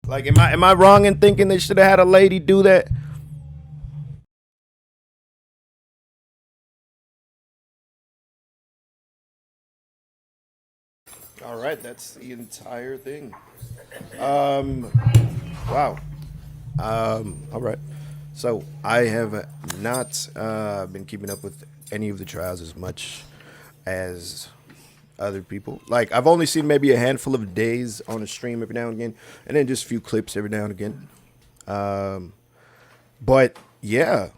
Like, am I wrong in thinking they should have had a lady do that? All right, that's the entire thing. Um, wow. All right. So I have not been keeping up with any of the trials as much as other people. Like I've only seen maybe a handful of days on a stream every now and again, and then just a few clips every now and again. But yeah,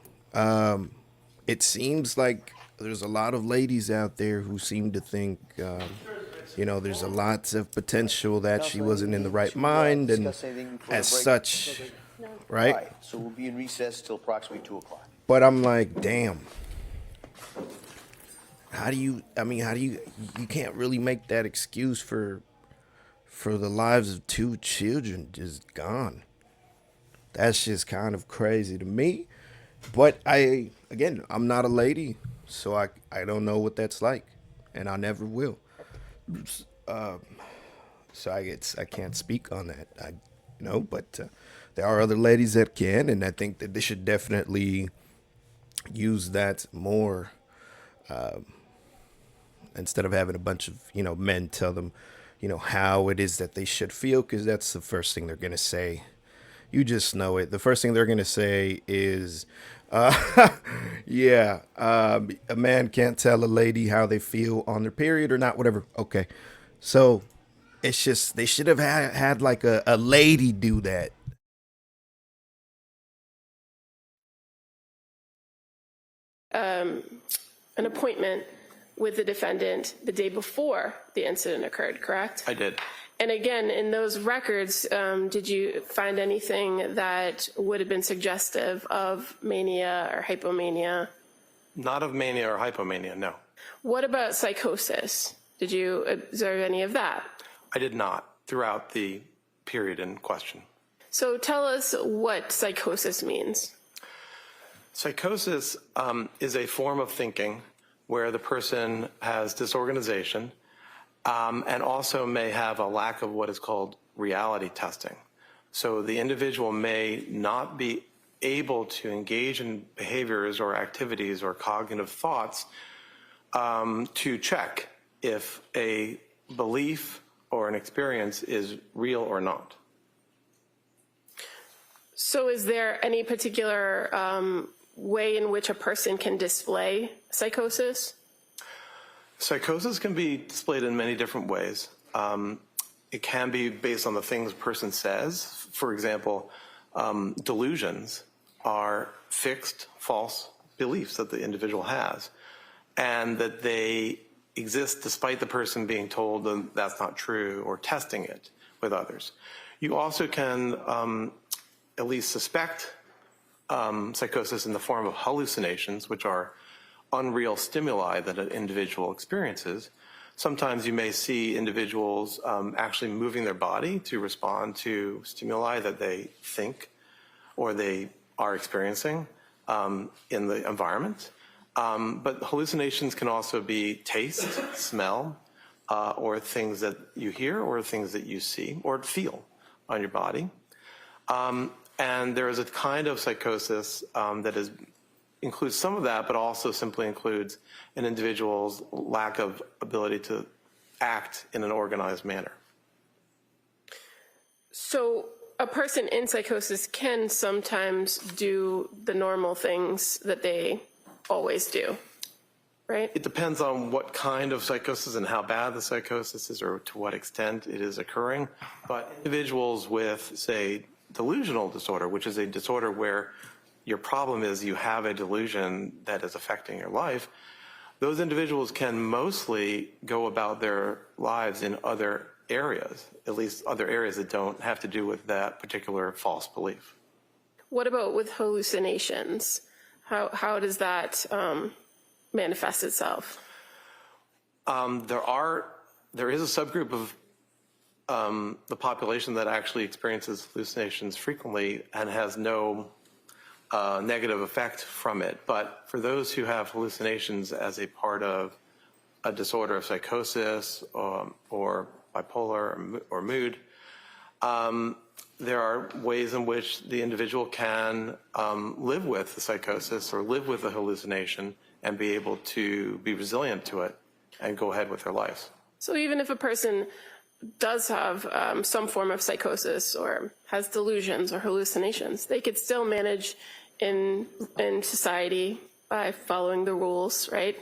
it seems like there's a lot of ladies out there who seem to think, there's a lot of potential that she Council, wasn't any in the need right to mind, and discuss anything before as the break? such, All right? right, so we'll be in recess till approximately 2 o'clock. But I'm like, damn. How do you? I mean, how do you? You can't really make that excuse for the lives of two children just gone. That's just kind of crazy to me. But again, I'm not a lady, so I don't know what that's like, and I never will. So I can't speak on that. But there are other ladies that can, and I think that they should definitely use that more instead of having a bunch of men tell them how it is that they should feel, because that's the first thing they're gonna say. You just know it. The first thing they're gonna say is, yeah, a man can't tell a lady how they feel on their period or not, whatever. Okay, so it's just they should have had like a lady do that. An appointment with the defendant the day before the incident occurred, correct? I did. And again, in those records, did you find anything that would have been suggestive of mania or hypomania? Not of mania or hypomania, no. What about psychosis? Did you observe any of that? I did not throughout the period in question. So tell us what psychosis means. Psychosis is a form of thinking where the person has disorganization and also may have a lack of what is called reality testing. So the individual may not be able to engage in behaviors or activities or cognitive thoughts to check if a belief or an experience is real or not. So is there any particular way in which a person can display psychosis? Psychosis can be displayed in many different ways. It can be based on the things a person says. For example, delusions are fixed, false beliefs that the individual has, and that they exist despite the person being told that that's not true or testing it with others. You also can at least suspect psychosis in the form of hallucinations, which are unreal stimuli that an individual experiences. Sometimes you may see individuals actually moving their body to respond to stimuli that they think or they are experiencing in the environment. But hallucinations can also be taste, smell, or things that you hear or things that you see or feel on your body. And there is a kind of psychosis that includes some of that, but also simply includes an individual's lack of ability to act in an organized manner. So a person in psychosis can sometimes do the normal things that they always do, right? It depends on what kind of psychosis and how bad the psychosis is or to what extent it is occurring. But individuals with, say, delusional disorder, which is a disorder where your problem is you have a delusion that is affecting your life, those individuals can mostly go about their lives in other areas, at least other areas that don't have to do with that particular false belief. What about with hallucinations? How does that manifest itself? There is a subgroup of the population that actually experiences hallucinations frequently and has no negative effect from it. But for those who have hallucinations as a part of a disorder of psychosis or bipolar or mood, there are ways in which the individual can live with the psychosis or live with the hallucination and be able to be resilient to it and go ahead with their lives. So even if a person does have some form of psychosis or has delusions or hallucinations, they could still manage in society by following the rules, right?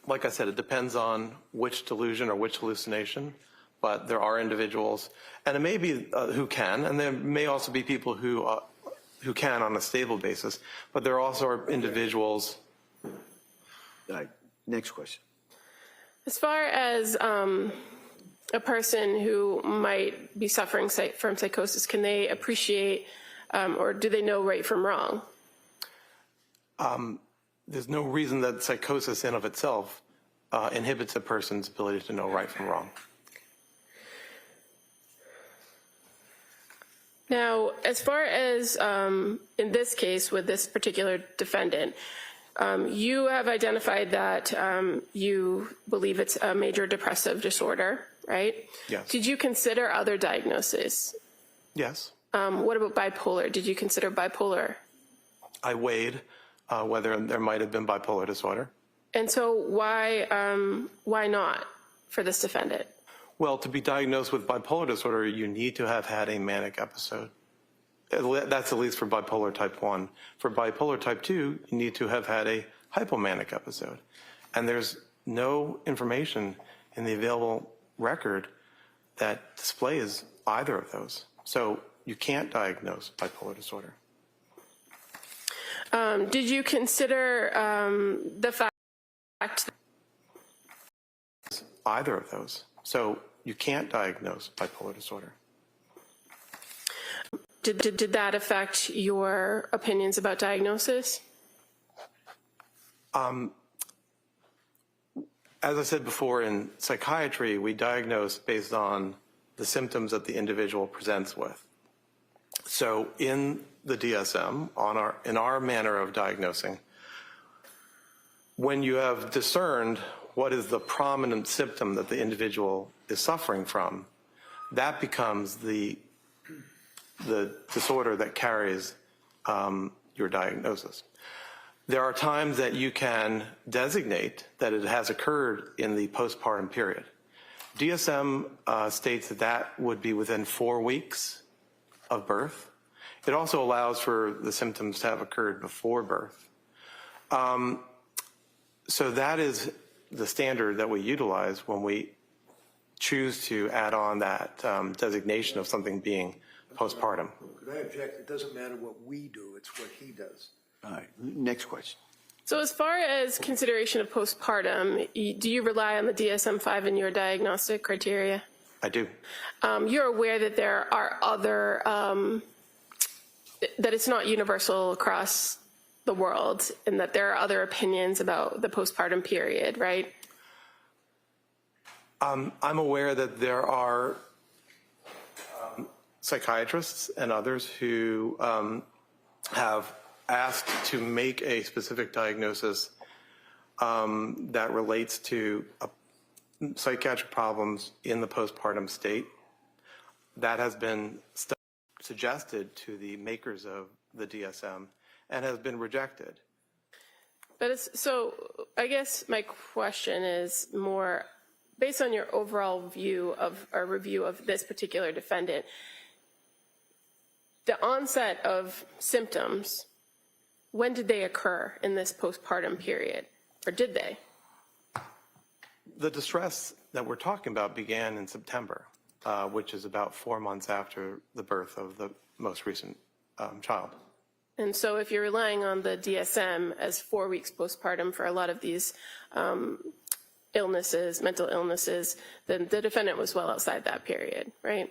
Like I said, it depends on which delusion or which hallucination, but there are individuals, and it may be who can, and there may also be people who can on a stable basis, but there also are individuals. All right, next question. As far as a person who might be suffering from psychosis, can they appreciate or do they know right from wrong? There's no reason that psychosis in of itself inhibits a person's ability to know right from wrong. Now, as far as in this case with this particular defendant, you have identified that you believe it's a major depressive disorder, right? Yes. Did you consider other diagnoses? Yes. What about bipolar? Did you consider bipolar? I weighed whether there might have been bipolar disorder. And so why not for this defendant? Well, to be diagnosed with bipolar disorder, you need to have had a manic episode. That's at least for bipolar type 1. For bipolar type 2, you need to have had a hypomanic episode. And there's no information in the available record that displays either of those. So you can't diagnose bipolar disorder. Did you consider the fact that either of those? So you can't diagnose bipolar disorder. Did that affect your opinions about diagnosis? As I said before, in psychiatry, we diagnose based on the symptoms that the individual presents with. So in the DSM, in our manner of diagnosing, when you have discerned what is the prominent symptom that the individual is suffering from, that becomes the disorder that carries your diagnosis. There are times that you can designate that it has occurred in the postpartum period. DSM states that that would be within 4 weeks of birth. It also allows for the symptoms to have occurred before birth. So that is the standard that we utilize when we choose to add on that designation of something being postpartum. Could I object? It doesn't matter what we do, it's what he does. All right, next question. So as far as consideration of postpartum, do you rely on the DSM-5 in your diagnostic criteria? I do. You're aware that there are other, that it's not universal across the world and that there are other opinions about the postpartum period, right? I'm aware that there are psychiatrists and others who have asked to make a specific diagnosis that relates to psychiatric problems in the postpartum state. That has been suggested to the makers of the DSM and has been rejected. But so I guess my question is more based on your overall view of or review of this particular defendant. The onset of symptoms, when did they occur in this postpartum period, or did they? The distress that we're talking about began in September, which is about 4 months after the birth of the most recent child. And so if you're relying on the DSM as 4 weeks postpartum for a lot of these illnesses, mental illnesses, then the defendant was well outside that period, right?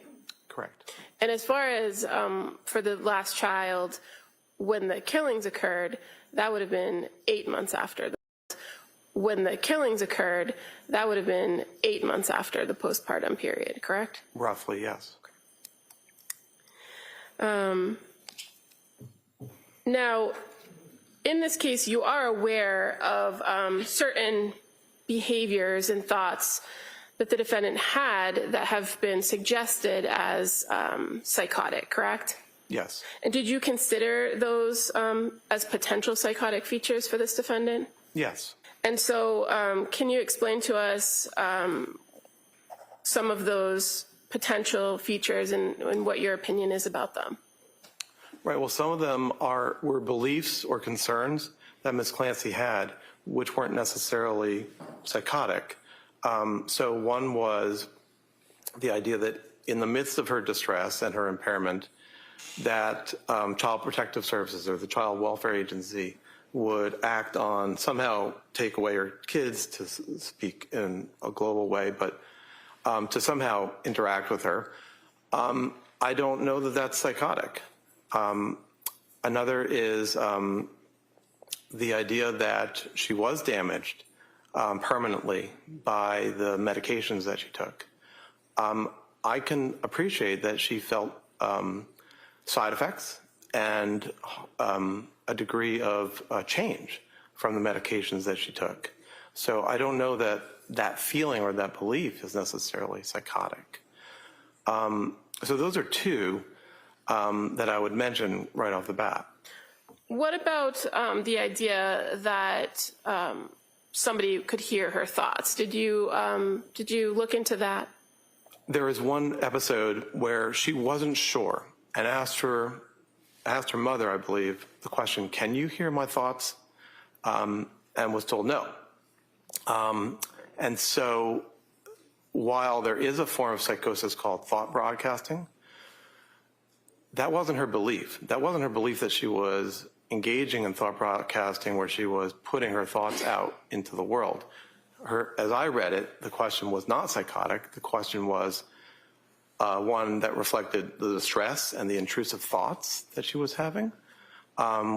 Correct. And as far as for the last child, when the killings occurred, that would have been 8 months after. When the killings occurred, that would have been 8 months after the postpartum period, correct? Roughly, yes. Now, in this case, you are aware of certain behaviors and thoughts that the defendant had that have been suggested as psychotic, correct? Yes. And did you consider those as potential psychotic features for this defendant? Yes. And so can you explain to us some of those potential features and what your opinion is about them? Right. Well, some of them were beliefs or concerns that Ms. Clancy had, which weren't necessarily psychotic. So one was the idea that in the midst of her distress and her impairment, that Child Protective Services or the Child Welfare Agency would act on, somehow take away her kids, to speak in a global way, but to somehow interact with her. I don't know that that's psychotic. Another is the idea that she was damaged permanently by the medications that she took. I can appreciate that she felt side effects and a degree of change from the medications that she took. So I don't know that that feeling or that belief is necessarily psychotic. So those are two that I would mention right off the bat. What about the idea that somebody could hear her thoughts? Did you look into that? There is one episode where she wasn't sure and asked her mother, I believe, the question, "Can you hear my thoughts?" And was told no. And so while there is a form of psychosis called thought broadcasting, that wasn't her belief. That wasn't her belief that she was engaging in thought broadcasting where she was putting her thoughts out into the world. As I read it, the question was not psychotic. The question was one that reflected the distress and the intrusive thoughts that she was having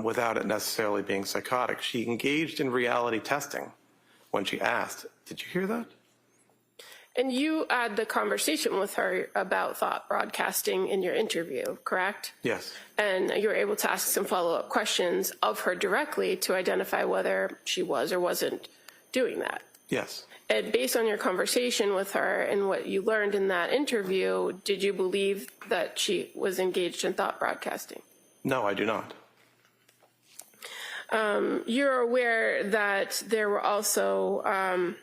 without it necessarily being psychotic. She engaged in reality testing when she asked, "Did you hear that?" And you had the conversation with her about thought broadcasting in your interview, correct? Yes. And you were able to ask some follow-up questions of her directly to identify whether she was or wasn't doing that. Yes. And based on your conversation with her and what you learned in that interview, did you believe that she was engaged in thought broadcasting? No, I do not. You're aware that there were also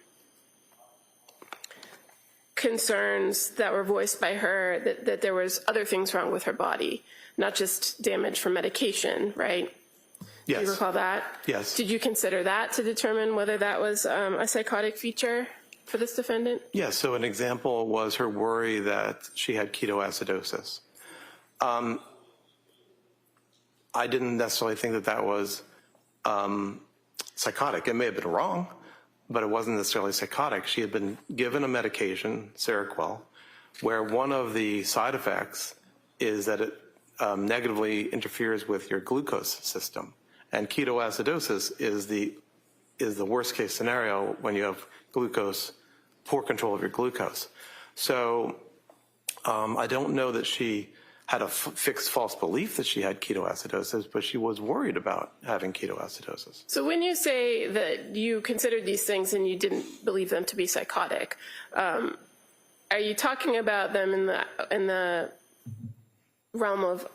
concerns that were voiced by her that there was other things wrong with her body, not just damage from medication, right? Yes. Do you recall that? Yes. Did you consider that to determine whether that was a psychotic feature for this defendant? Yes, so an example was her worry that she had ketoacidosis. I didn't necessarily think that that was psychotic. It may have been wrong, but it wasn't necessarily psychotic. She had been given a medication, Seroquel, where one of the side effects is that it negatively interferes with your glucose system. And ketoacidosis is the worst case scenario when you have glucose, poor control of your glucose. So I don't know that she had a fixed false belief that she had ketoacidosis, but she was worried about having ketoacidosis. So when you say that you considered these things and you didn't believe them to be psychotic, are you talking about them in the realm of,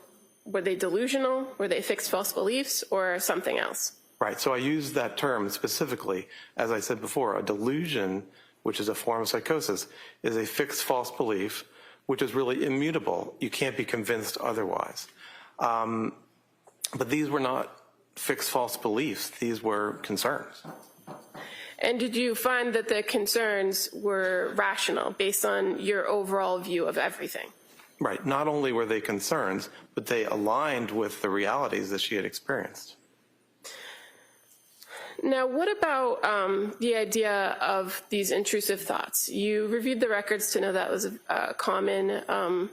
were they delusional, were they fixed false beliefs, or something else? Right, so I use that term specifically. As I said before, a delusion, which is a form of psychosis, is a fixed false belief which is really immutable. You can't be convinced otherwise. But these were not fixed false beliefs. These were concerns. And did you find that the concerns were rational based on your overall view of everything? Right. Not only were they concerns, but they aligned with the realities that she had experienced. Now, what about the idea of these intrusive thoughts? You reviewed the records to know that was a common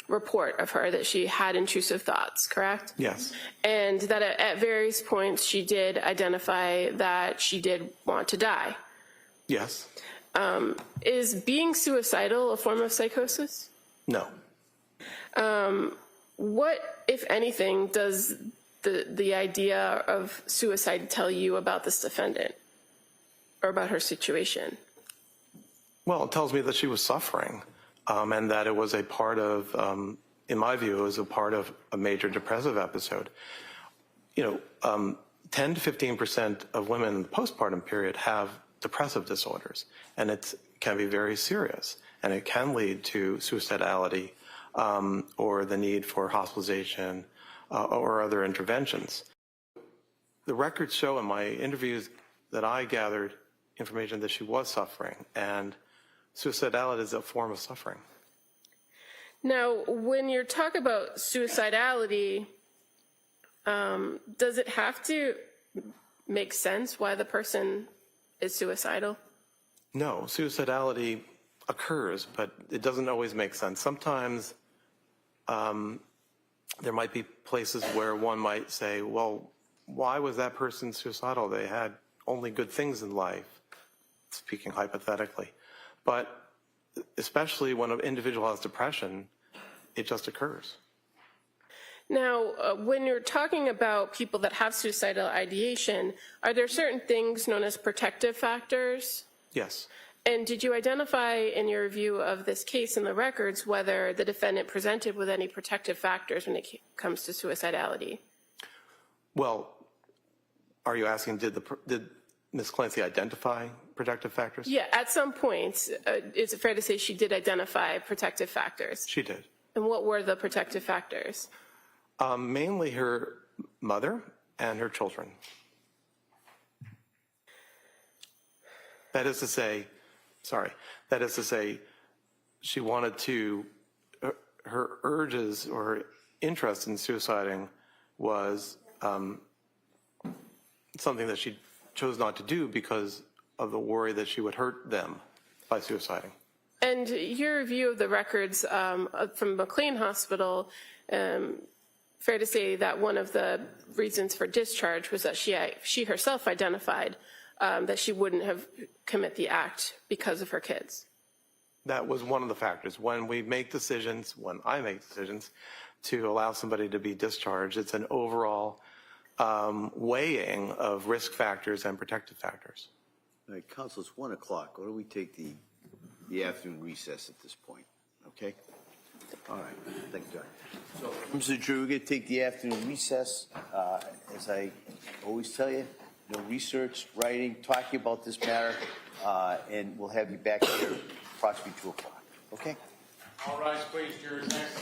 report of her, that she had intrusive thoughts, correct? Yes. And that at various points she did identify that she did want to die. Yes. Is being suicidal a form of psychosis? No. What, if anything, does the idea of suicide tell you about this defendant or about her situation? Well, it tells me that she was suffering, and that it was a part of, in my view, it was a part of a major depressive episode. 10 to 15% of women in the postpartum period have depressive disorders, and it can be very serious, and it can lead to suicidality or the need for hospitalization or other interventions. The records show in my interviews that I gathered information that she was suffering, and suicidality is a form of suffering. Now, when you're talking about suicidality, does it have to make sense why the person is suicidal? No, suicidality occurs, but it doesn't always make sense. Sometimes there might be places where one might say, well, why was that person suicidal? They had only good things in life, speaking hypothetically. But especially when an individual has depression, it just occurs. Now, when you're talking about people that have suicidal ideation, are there certain things known as protective factors? Yes. And did you identify in your review of this case in the records whether the defendant presented with any protective factors when it comes to suicidality? Well, are you asking, did Ms. Clancy identify protective factors? Yeah, at some point, is it fair to say she did identify protective factors? She did. And what were the protective factors? Mainly her mother and her children. That is to say, she wanted to, her urges or interest in suiciding was something that she chose not to do because of the worry that she would hurt them by suiciding. And your review of the records from McLean Hospital, fair to say that one of the reasons for discharge was that she herself identified that she wouldn't have commit the act because of her kids. That was one of the factors. When I make decisions to allow somebody to be discharged, it's an overall weighing of risk factors and protective factors. All right, Counsel, it's 1 o'clock. Why don't we take the afternoon recess at this point, okay? All right, thank you, John. So, members of the jury, we're going to take the afternoon recess. As I always tell you, no research, writing, talking about this matter, and we'll have you back here approximately 2 o'clock, okay? All rise, please, jurors. Next.